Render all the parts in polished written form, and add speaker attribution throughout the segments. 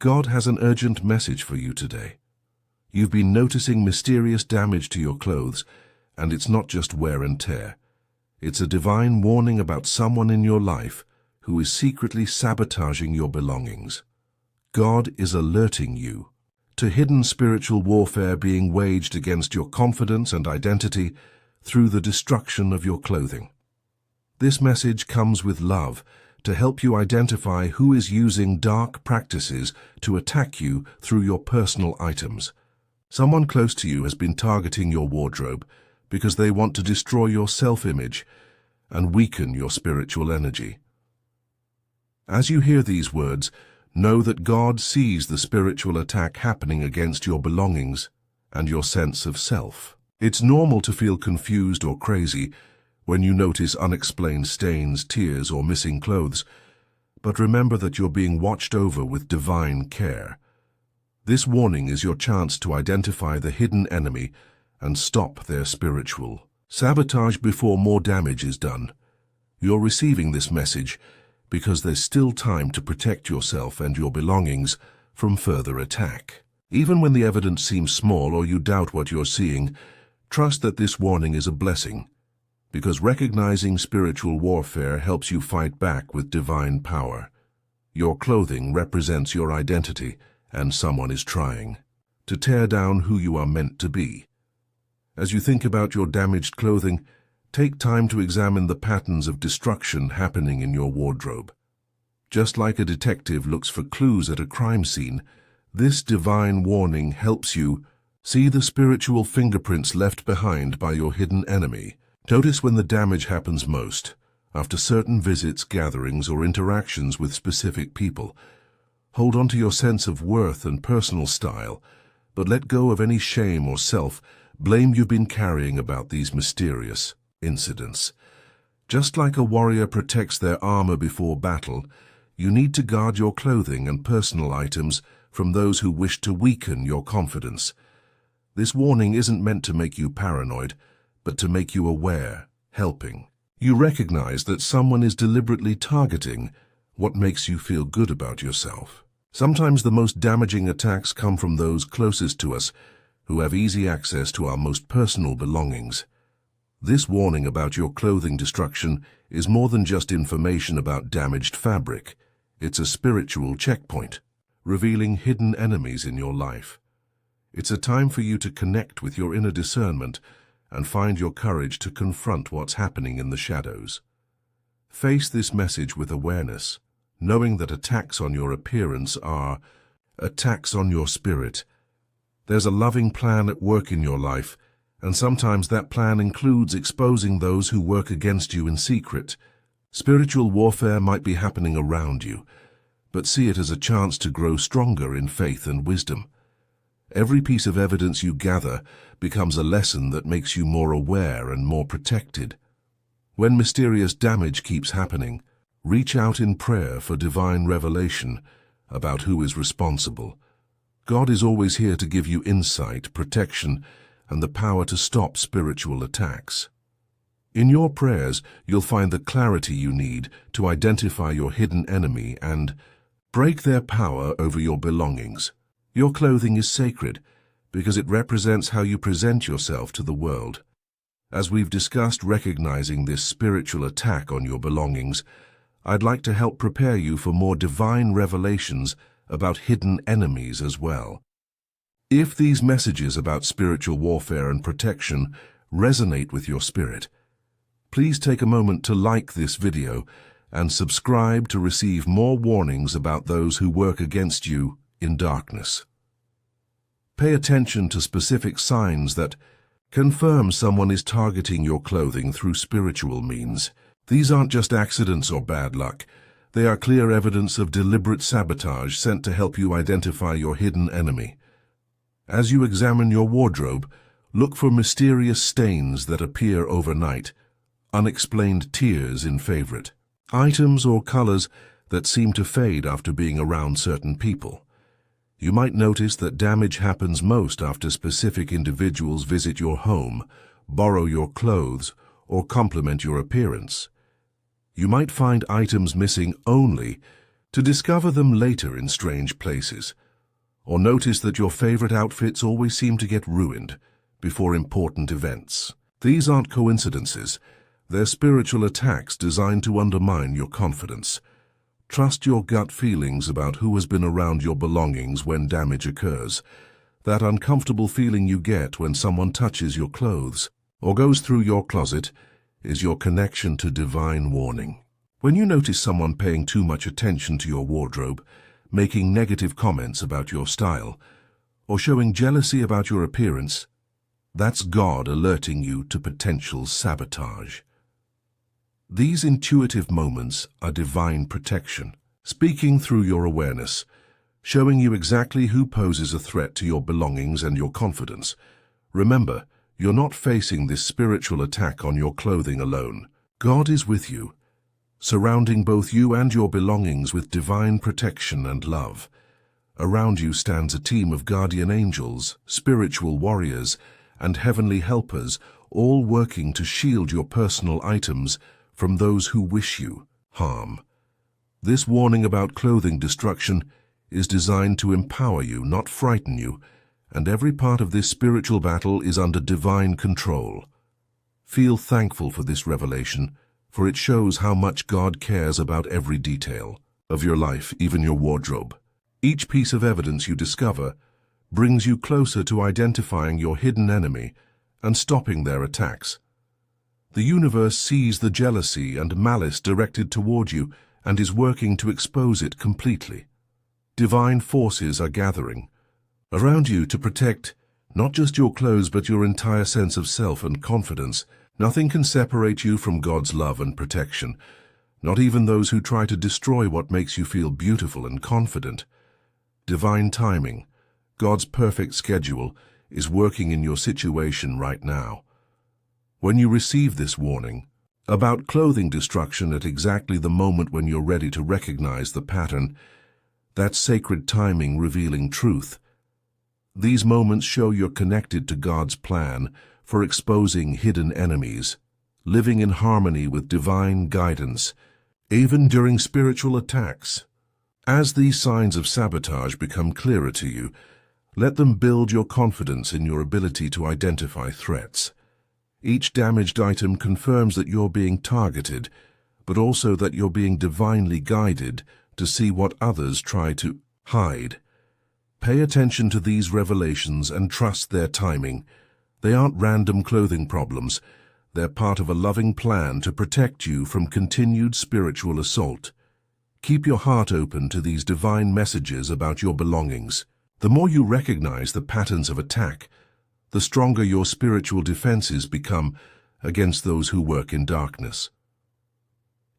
Speaker 1: God has an urgent message for you today. You've been noticing mysterious damage to your clothes, and it's not just wear and tear. It's a divine warning about someone in your life who is secretly sabotaging your belongings. God is alerting you to hidden spiritual warfare being waged against your confidence and identity through the destruction of your clothing. This message comes with love to help you identify who is using dark practices to attack you through your personal items. Someone close to you has been targeting your wardrobe because they want to destroy your self-image and weaken your spiritual energy. As you hear these words, know that God sees the spiritual attack happening against your belongings and your sense of self. It's normal to feel confused or crazy when you notice unexplained stains, tears, or missing clothes, but remember that you're being watched over with divine care. This warning is your chance to identify the hidden enemy and stop their spiritual sabotage before more damage is done. You're receiving this message because there's still time to protect yourself and your belongings from further attack. Even when the evidence seems small or you doubt what you're seeing, trust that this warning is a blessing, because recognizing spiritual warfare helps you fight back with divine power. Your clothing represents your identity, and someone is trying to tear down who you are meant to be. As you think about your damaged clothing, take time to examine the patterns of destruction happening in your wardrobe. Just like a detective looks for clues at a crime scene, this divine warning helps you see the spiritual fingerprints left behind by your hidden enemy. Notice when the damage happens most, after certain visits, gatherings, or interactions with specific people. Hold on to your sense of worth and personal style, but let go of any shame or self-blame you've been carrying about these mysterious incidents. Just like a warrior protects their armor before battle, you need to guard your clothing and personal items from those who wish to weaken your confidence. This warning isn't meant to make you paranoid, but to make you aware, helping. You recognize that someone is deliberately targeting what makes you feel good about yourself. Sometimes the most damaging attacks come from those closest to us, who have easy access to our most personal belongings. This warning about your clothing destruction is more than just information about damaged fabric. It's a spiritual checkpoint, revealing hidden enemies in your life. It's a time for you to connect with your inner discernment and find your courage to confront what's happening in the shadows. Face this message with awareness, knowing that attacks on your appearance are attacks on your spirit. There's a loving plan at work in your life, and sometimes that plan includes exposing those who work against you in secret. Spiritual warfare might be happening around you, but see it as a chance to grow stronger in faith and wisdom. Every piece of evidence you gather becomes a lesson that makes you more aware and more protected. When mysterious damage keeps happening, reach out in prayer for divine revelation about who is responsible. God is always here to give you insight, protection, and the power to stop spiritual attacks. In your prayers, you'll find the clarity you need to identify your hidden enemy and break their power over your belongings. Your clothing is sacred because it represents how you present yourself to the world. As we've discussed recognizing this spiritual attack on your belongings, I'd like to help prepare you for more divine revelations about hidden enemies as well. If these messages about spiritual warfare and protection resonate with your spirit, please take a moment to like this video and subscribe to receive more warnings about those who work against you in darkness. Pay attention to specific signs that confirm someone is targeting your clothing through spiritual means. These aren't just accidents or bad luck. They are clear evidence of deliberate sabotage sent to help you identify your hidden enemy. As you examine your wardrobe, look for mysterious stains that appear overnight, unexplained tears in favorite items, or colors that seem to fade after being around certain people. You might notice that damage happens most after specific individuals visit your home, borrow your clothes, or compliment your appearance. You might find items missing only to discover them later in strange places, or notice that your favorite outfits always seem to get ruined before important events. These aren't coincidences. They're spiritual attacks designed to undermine your confidence. Trust your gut feelings about who has been around your belongings when damage occurs. That uncomfortable feeling you get when someone touches your clothes or goes through your closet is your connection to divine warning. When you notice someone paying too much attention to your wardrobe, making negative comments about your style, or showing jealousy about your appearance, that's God alerting you to potential sabotage. These intuitive moments are divine protection, speaking through your awareness, showing you exactly who poses a threat to your belongings and your confidence. Remember, you're not facing this spiritual attack on your clothing alone. God is with you, surrounding both you and your belongings with divine protection and love. Around you stands a team of guardian angels, spiritual warriors, and heavenly helpers, all working to shield your personal items from those who wish you harm. This warning about clothing destruction is designed to empower you, not frighten you, and every part of this spiritual battle is under divine control. Feel thankful for this revelation, for it shows how much God cares about every detail of your life, even your wardrobe. Each piece of evidence you discover brings you closer to identifying your hidden enemy and stopping their attacks. The universe sees the jealousy and malice directed toward you and is working to expose it completely. Divine forces are gathering around you to protect not just your clothes but your entire sense of self and confidence. Nothing can separate you from God's love and protection, not even those who try to destroy what makes you feel beautiful and confident. Divine timing, God's perfect schedule, is working in your situation right now. When you receive this warning about clothing destruction at exactly the moment when you're ready to recognize the pattern, that's sacred timing revealing truth. These moments show you're connected to God's plan for exposing hidden enemies, living in harmony with divine guidance, even during spiritual attacks. As these signs of sabotage become clearer to you, let them build your confidence in your ability to identify threats. Each damaged item confirms that you're being targeted, but also that you're being divinely guided to see what others try to hide. Pay attention to these revelations and trust their timing. They aren't random clothing problems. They're part of a loving plan to protect you from continued spiritual assault. Keep your heart open to these divine messages about your belongings. The more you recognize the patterns of attack, the stronger your spiritual defenses become against those who work in darkness.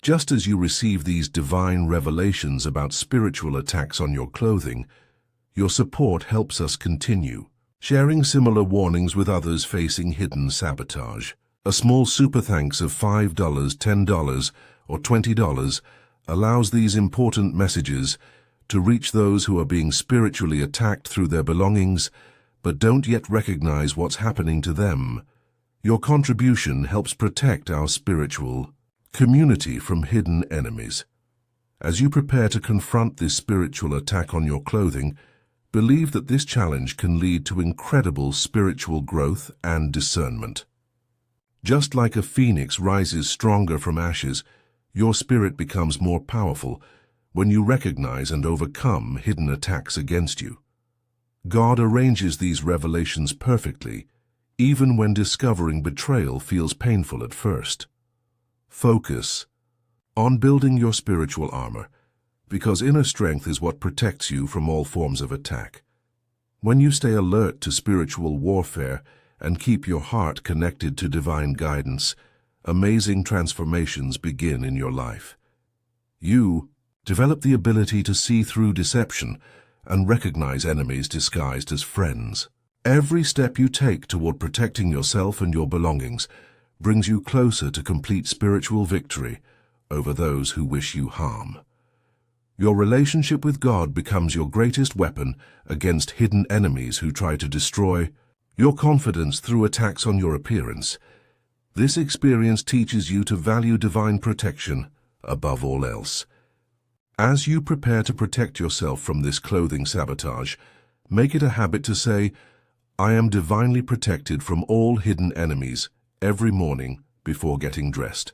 Speaker 1: Just as you receive these divine revelations about spiritual attacks on your clothing, your support helps us continue, sharing similar warnings with others facing hidden sabotage. A small super thanks of $5, $10, or $20 allows these important messages to reach those who are being spiritually attacked through their belongings but don't yet recognize what's happening to them. Your contribution helps protect our spiritual community from hidden enemies. As you prepare to confront this spiritual attack on your clothing, believe that this challenge can lead to incredible spiritual growth and discernment. Just like a phoenix rises stronger from ashes, your spirit becomes more powerful when you recognize and overcome hidden attacks against you. God arranges these revelations perfectly, even when discovering betrayal feels painful at first. Focus on building your spiritual armor, because inner strength is what protects you from all forms of attack. When you stay alert to spiritual warfare and keep your heart connected to divine guidance, amazing transformations begin in your life. You develop the ability to see through deception and recognize enemies disguised as friends. Every step you take toward protecting yourself and your belongings brings you closer to complete spiritual victory over those who wish you harm. Your relationship with God becomes your greatest weapon against hidden enemies who try to destroy your confidence through attacks on your appearance. This experience teaches you to value divine protection above all else. As you prepare to protect yourself from this clothing sabotage, make it a habit to say, "I am divinely protected from all hidden enemies," every morning before getting dressed.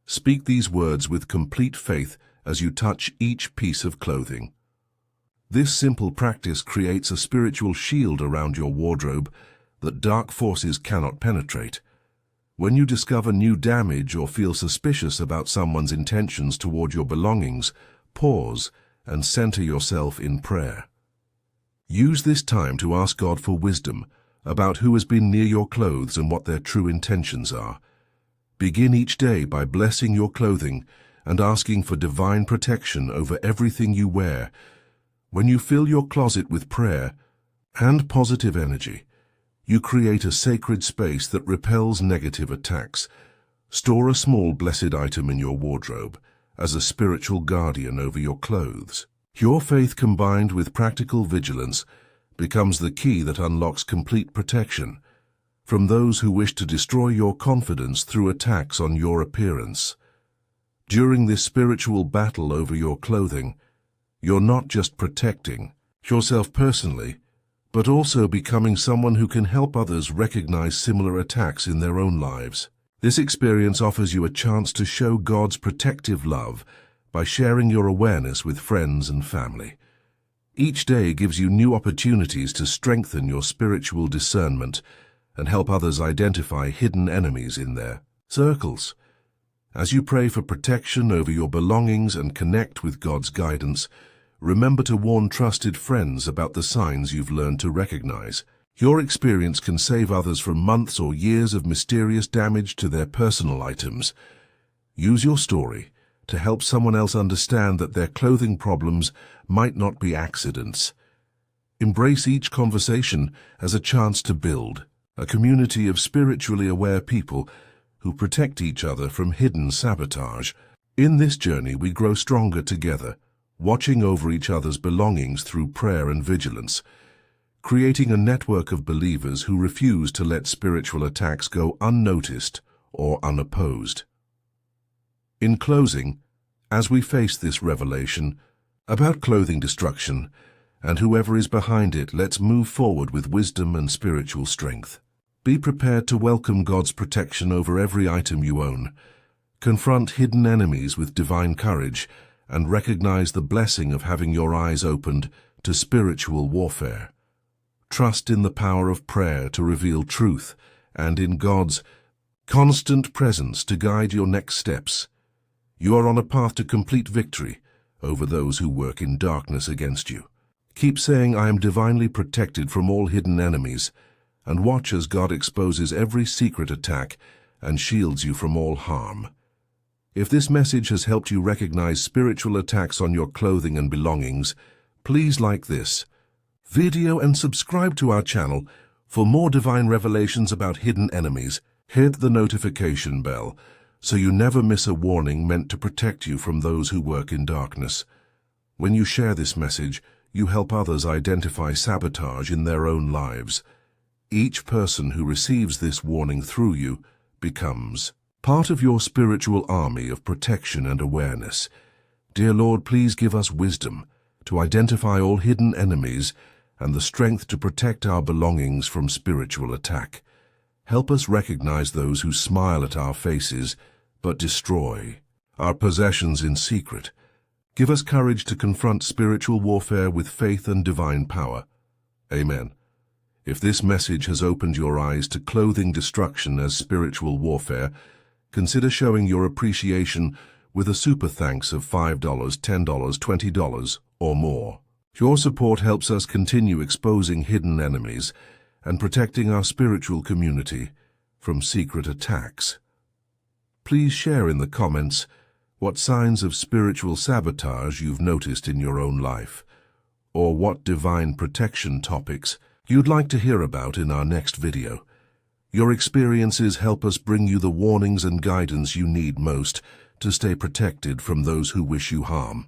Speaker 1: Speak these words with complete faith as you touch each piece of clothing. This simple practice creates a spiritual shield around your wardrobe that dark forces cannot penetrate. When you discover new damage or feel suspicious about someone's intentions toward your belongings, pause and center yourself in prayer. Use this time to ask God for wisdom about who has been near your clothes and what their true intentions are. Begin each day by blessing your clothing and asking for divine protection over everything you wear. When you fill your closet with prayer and positive energy, you create a sacred space that repels negative attacks. Store a small blessed item in your wardrobe as a spiritual guardian over your clothes. Your faith combined with practical vigilance becomes the key that unlocks complete protection from those who wish to destroy your confidence through attacks on your appearance. During this spiritual battle over your clothing, you're not just protecting yourself personally, but also becoming someone who can help others recognize similar attacks in their own lives. This experience offers you a chance to show God's protective love by sharing your awareness with friends and family. Each day gives you new opportunities to strengthen your spiritual discernment and help others identify hidden enemies in their circles. As you pray for protection over your belongings and connect with God's guidance, remember to warn trusted friends about the signs you've learned to recognize. Your experience can save others from months or years of mysterious damage to their personal items. Use your story to help someone else understand that their clothing problems might not be accidents. Embrace each conversation as a chance to build a community of spiritually aware people who protect each other from hidden sabotage. In this journey, we grow stronger together, watching over each other's belongings through prayer and vigilance, creating a network of believers who refuse to let spiritual attacks go unnoticed or unopposed. In closing, as we face this revelation about clothing destruction and whoever is behind it, let's move forward with wisdom and spiritual strength. Be prepared to welcome God's protection over every item you own. Confront hidden enemies with divine courage and recognize the blessing of having your eyes opened to spiritual warfare. Trust in the power of prayer to reveal truth and in God's constant presence to guide your next steps. You are on a path to complete victory over those who work in darkness against you. Keep saying, "I am divinely protected from all hidden enemies," and watch as God exposes every secret attack and shields you from all harm. If this message has helped you recognize spiritual attacks on your clothing and belongings, please like this video and subscribe to our channel for more divine revelations about hidden enemies. Hit the notification bell so you never miss a warning meant to protect you from those who work in darkness. When you share this message, you help others identify sabotage in their own lives. Each person who receives this warning through you becomes part of your spiritual army of protection and awareness. Dear Lord, please give us wisdom to identify all hidden enemies and the strength to protect our belongings from spiritual attack. Help us recognize those who smile at our faces but destroy our possessions in secret. Give us courage to confront spiritual warfare with faith and divine power. Amen. If this message has opened your eyes to clothing destruction as spiritual warfare, consider showing your appreciation with a super thanks of $5, $10, $20, or more. Your support helps us continue exposing hidden enemies and protecting our spiritual community from secret attacks. Please share in the comments what signs of spiritual sabotage you've noticed in your own life, or what divine protection topics you'd like to hear about in our next video. Your experiences help us bring you the warnings and guidance you need most to stay protected from those who wish you harm.